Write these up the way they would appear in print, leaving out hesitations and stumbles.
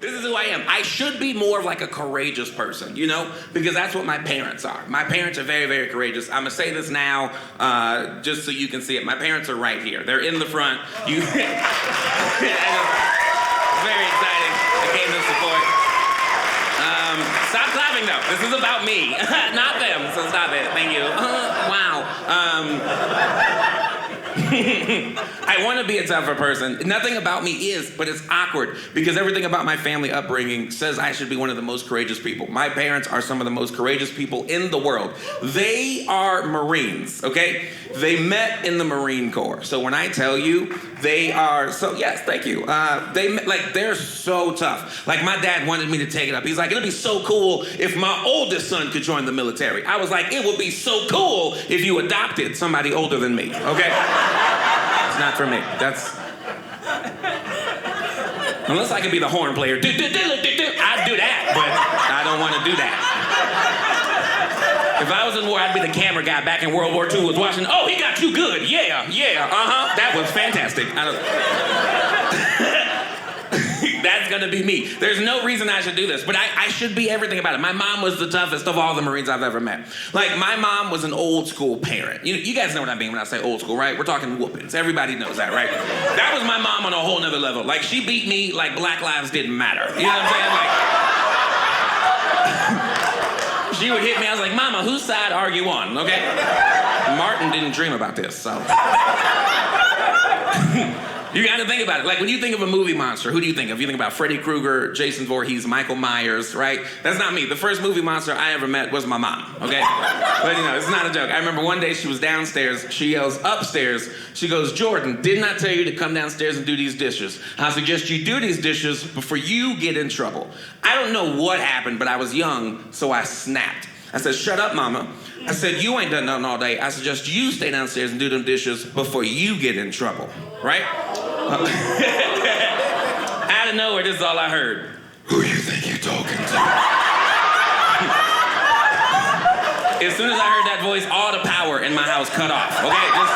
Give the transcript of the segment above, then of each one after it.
This is who I am. I should be more of like a courageous person, you know? Because that's what my parents are. My parents are very, very courageous. I'm gonna say this now, just so you can see it. My parents are right here. They're in the front. Very exciting. They came to support. Stop clapping though. This is about me, not them, so stop it. Thank you. Wow. I want to be a tougher person. Nothing about me is, but it's awkward because everything about my family upbringing says I should be one of the most courageous people. My parents are some of the most courageous people in the world. They are Marines, okay? They met in the Marine Corps. So when I tell you they are so, yes, thank you. They're so tough. Like my dad wanted me to take it up. He's like, it'll be so cool if my oldest son could join the military. I was like, it would be so cool if you adopted somebody older than me, okay? It's not for me. That's... Unless I could be the horn player. I'd do that, but I don't want to do that. If I was in war, I'd be the camera guy back in World War II was watching, oh, he got you good. Yeah, uh-huh. That was fantastic. That's gonna be me. There's no reason I should do this, but I should be everything about it. My mom was the toughest of all the Marines I've ever met. Like, my mom was an old school parent. You guys know what I mean when I say old school, right? We're talking whoopings. Everybody knows that, right? That was my mom on a whole nother level. Like, she beat me like Black lives didn't matter. You know what I'm saying? Like, she would hit me, I was like, Mama, whose side are you on, okay? Martin didn't dream about this, so. You gotta think about it. Like, when you think of a movie monster, who do you think of? You think about Freddy Krueger, Jason Voorhees, Michael Myers, right? That's not me. The first movie monster I ever met was my mom, okay? But it's not a joke. I remember one day she was downstairs, she yells upstairs, she goes, Jordan, didn't I tell you to come downstairs and do these dishes? I suggest you do these dishes before you get in trouble. I don't know what happened, but I was young, so I snapped. I said, shut up, Mama. I said, you ain't done nothing all day. I suggest you stay downstairs and do them dishes before you get in trouble, right? Out of nowhere, this is all I heard. Who you think you're talking to? As soon as I heard that voice, all the power in my house cut off, okay? Just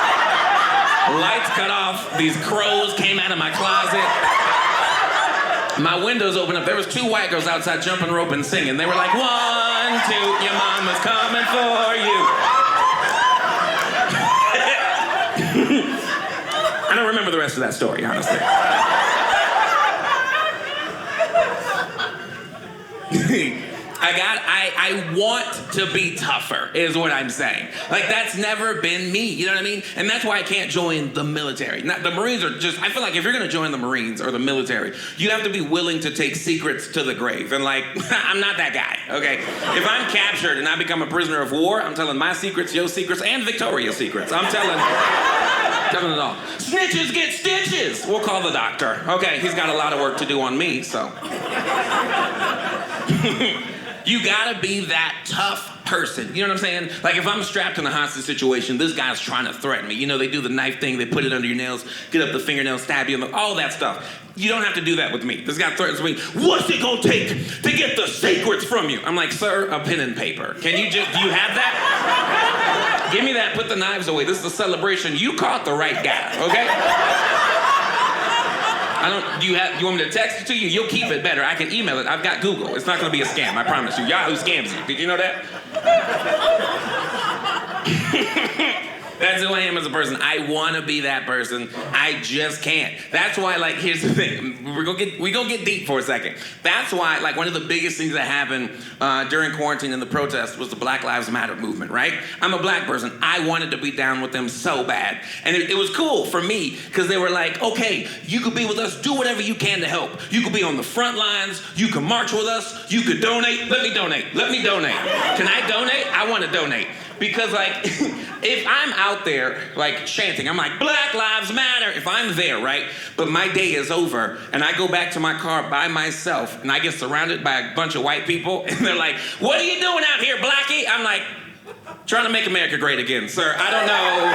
lights cut off, these crows came out of my closet. My windows opened up. There was 2 white girls outside jumping rope and singing. They were like, 1, 2, your mama's coming for you. I don't remember the rest of that story, honestly. I want to be tougher, is what I'm saying. Like, that's never been me, you know what I mean? And that's why I can't join the military. The Marines are just, I feel like if you're gonna join the Marines or the military, you have to be willing to take secrets to the grave. And like, I'm not that guy, okay? If I'm captured and I become a prisoner of war, I'm telling my secrets, your secrets, and Victoria's secrets. I'm telling it all. Snitches get stitches. We'll call the doctor. Okay, he's got a lot of work to do on me, so. You gotta be that tough person. You know what I'm saying? Like, if I'm strapped in a hostage situation, this guy's trying to threaten me. You know, they do the knife thing, they put it under your nails, get up the fingernails, stab you, all that stuff. You don't have to do that with me. This guy threatens me. What's it gonna take to get the secrets from you? I'm like, sir, a pen and paper. Do you have that? Give me that, put the knives away. This is a celebration. You caught the right guy, okay? Do you want me to text it to you? You'll keep it better. I can email it. I've got Google. It's not gonna be a scam, I promise you. Yahoo scams you. Did you know that? That's who I am as a person. I want to be that person. I just can't. That's why, like, here's the thing. We gonna get deep for a second. That's why, like, one of the biggest things that happened during quarantine and the protest was the Black Lives Matter movement, right? I'm a black person. I wanted to be down with them so bad. And it was cool for me because they were like, okay, you could be with us. Do whatever you can to help. You could be on the front lines. You can march with us. You could donate. Let me donate. Can I donate? I want to donate. Because, like, if I'm out there, like, chanting, I'm like, Black Lives Matter, if I'm there, right? But my day is over, and I go back to my car by myself, and I get surrounded by a bunch of white people, and they're like, what are you doing out here, Blackie? I'm like, trying to make America great again, sir. I don't know.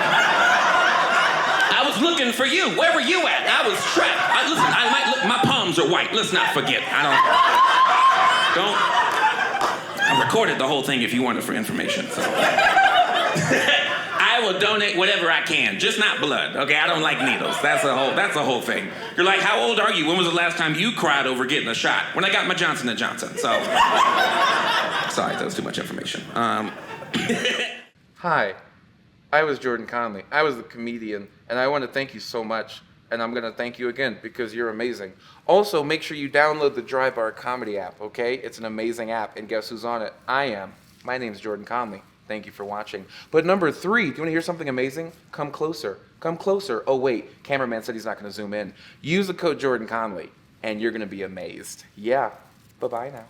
I was looking for you. Where were you at? I was trapped. My palms are white. Let's not forget. I recorded the whole thing if you wanted for information. So. I I will donate whatever I can, just not blood. Okay, I don't like needles. That's a whole thing. You're like, how old are you? When was the last time you cried over getting a shot? When I got my Johnson & Johnson. So, sorry, that was too much information. Hi, I was Jordan Conley. I was the comedian, and I want to thank you so much. And I'm going to thank you again because you're amazing. Also, make sure you download the Dry Bar Comedy app, okay? It's an amazing app, and guess who's on it? I am. My name's Jordan Conley. Thank you for watching. But number 3, do you want to hear something amazing? Come closer. Come closer. Oh, wait. Cameraman said he's not going to zoom in. Use the code Jordan Conley, and you're going to be amazed. Yeah. Bye-bye now.